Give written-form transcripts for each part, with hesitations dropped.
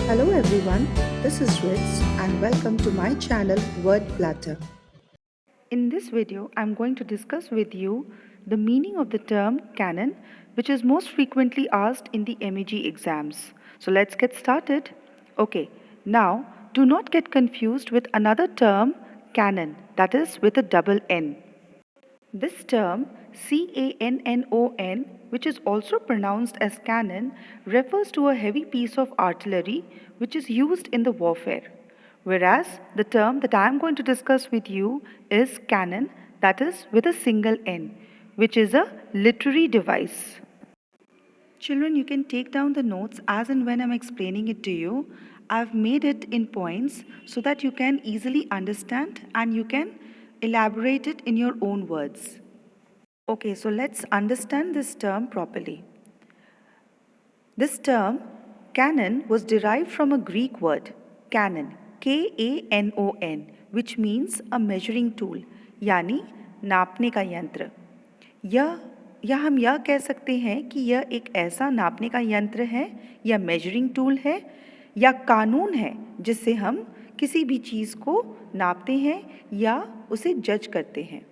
Hello everyone, this is Ritz and welcome to my channel Word Platter. In this video, I'm going to discuss with you the meaning of the term canon, which is most frequently asked in the MEG exams. So let's get started. Okay, now do not get confused with another term, canon, that is with a double N. This term, Canon, which is also pronounced as cannon, refers to a heavy piece of artillery which is used in the warfare. Whereas the term that I am going to discuss with you is canon, that is with a single N, which is a literary device. Children, you can take down the notes as and when I'm explaining it to you. I've made it in points so that you can easily understand and you can elaborate it in your own words. Okay, so let's understand this term properly. This term, canon, was derived from a Greek word, canon, Kanon, which means a measuring tool, यानी नापने का यंत्र. यह या हम यह कह सकते हैं कि यह एक ऐसा नापने का यंत्र है या मेजरिंग टूल है या कानून है जिससे हम किसी भी चीज़ को नापते हैं या उसे जज करते हैं.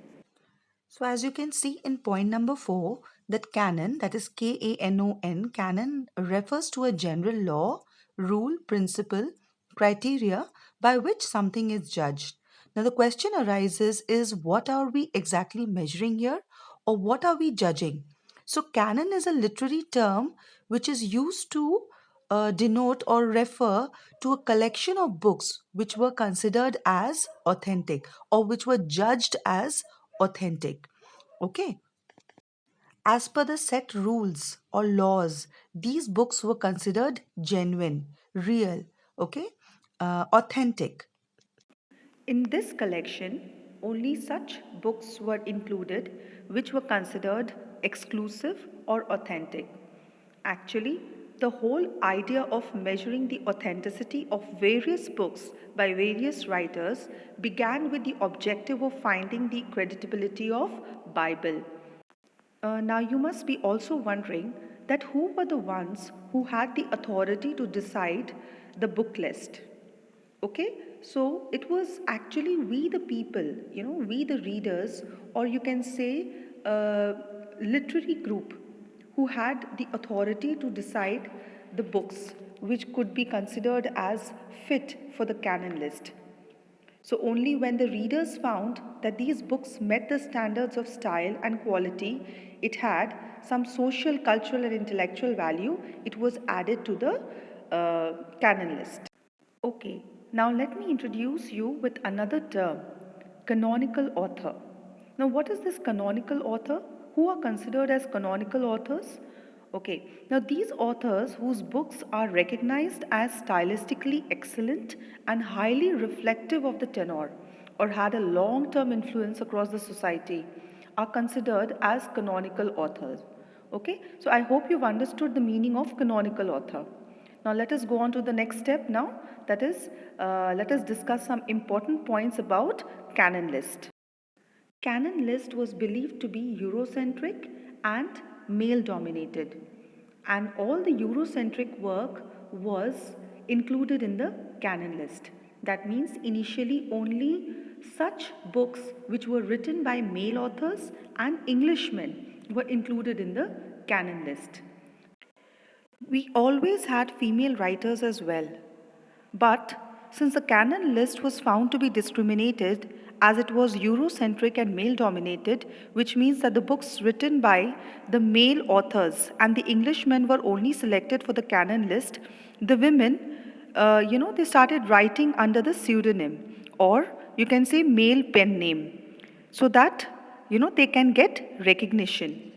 So as you can see in point number 4, that canon, that is Kanon, canon refers to a general law, rule, principle, criteria by which something is judged. Now the question arises is what are we exactly measuring here or what are we judging? So canon is a literary term which is used to denote or refer to a collection of books which were considered as authentic or which were judged as authentic. Okay. As per the set rules or laws, these books were considered genuine, real, okay, authentic. In this collection, only such books were included which were considered exclusive or authentic. Actually, the whole idea of measuring the authenticity of various books by various writers began with the objective of finding the credibility of Bible. Now you must be also wondering that who were the ones who had the authority to decide the book list. Okay, so it was actually we the people, we the readers, or you can say literary group who had the authority to decide the books which could be considered as fit for the canon list. So, only when the readers found that these books met the standards of style and quality, it had some social, cultural, and intellectual value, it was added to the canon list. Okay, now let me introduce you with another term, canonical author. Now, what is this canonical author? Who are considered as canonical authors? Okay, now these authors whose books are recognized as stylistically excellent and highly reflective of the tenor or had a long term influence across the society are considered as canonical authors. Okay, so I hope you've understood the meaning of canonical author. Now let us go on to the next step now, that is, let us discuss some important points about canon list. Canon list was believed to be Eurocentric and male dominated, and all the Eurocentric work was included in the canon list. That means initially only such books which were written by male authors and Englishmen were included in the canon list. We always had female writers as well. But since the canon list was found to be discriminated as it was Eurocentric and male dominated, which means that the books written by the male authors and the Englishmen were only selected for the canon list, the women, they started writing under the pseudonym or you can say male pen name so that, they can get recognition.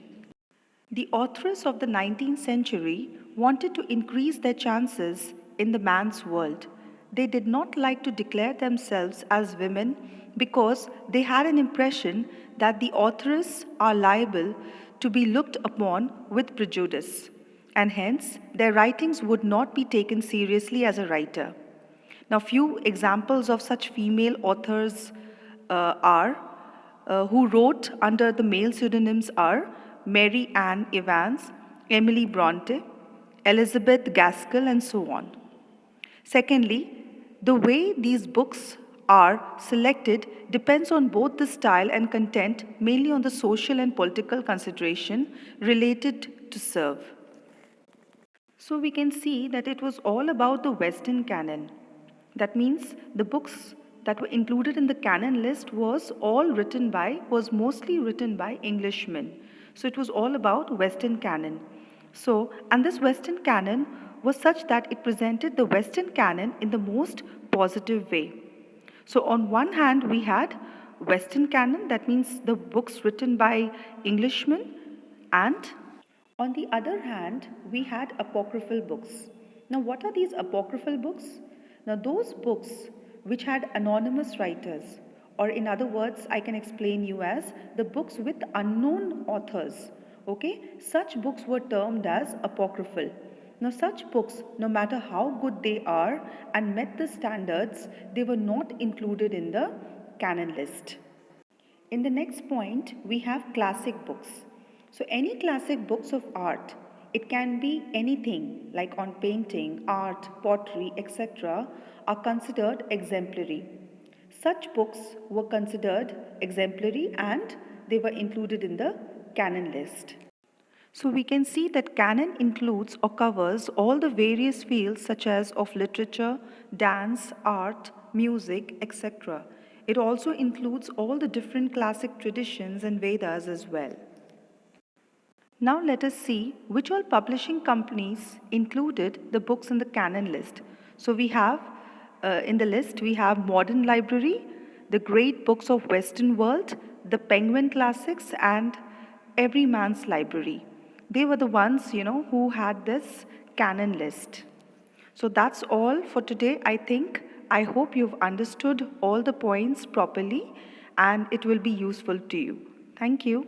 The authors of the 19th century wanted to increase their chances in the man's world. They did not like to declare themselves as women because they had an impression that the authors are liable to be looked upon with prejudice, and hence their writings would not be taken seriously as a writer. Now, few examples of such female authors are who wrote under the male pseudonyms are Mary Ann Evans, Emily Bronte, Elizabeth Gaskell, and so on. Secondly, the way these books are selected depends on both the style and content, mainly on the social and political consideration related to serve. So we can see that it was all about the Western canon. That means the books that were included in the canon list was mostly written by Englishmen. So it was all about Western canon. So, and this Western canon was such that it presented the Western canon in the most positive way. So, on one hand, we had Western canon, that means the books written by Englishmen, and on the other hand, we had apocryphal books. Now, what are these apocryphal books? Now, those books which had anonymous writers, or in other words, I can explain you as the books with unknown authors. Okay, such books were termed as apocryphal. Now, such books, no matter how good they are and met the standards, they were not included in the canon list. In the next point, we have classic books. So, any classic books of art, it can be anything like on painting, art, pottery, etc., are considered exemplary. Such books were considered exemplary and they were included in the canon list. So we can see that canon includes or covers all the various fields such as of literature, dance, art, music, etc. It also includes all the different classic traditions and Vedas as well. Now let us see which all publishing companies included the books in the canon list. So we have in the list we have Modern Library, the Great Books of Western World, the Penguin Classics and Every Man's Library. They were the ones, who had this canon list. So that's all for today, I think. I hope you've understood all the points properly and it will be useful to you. Thank you.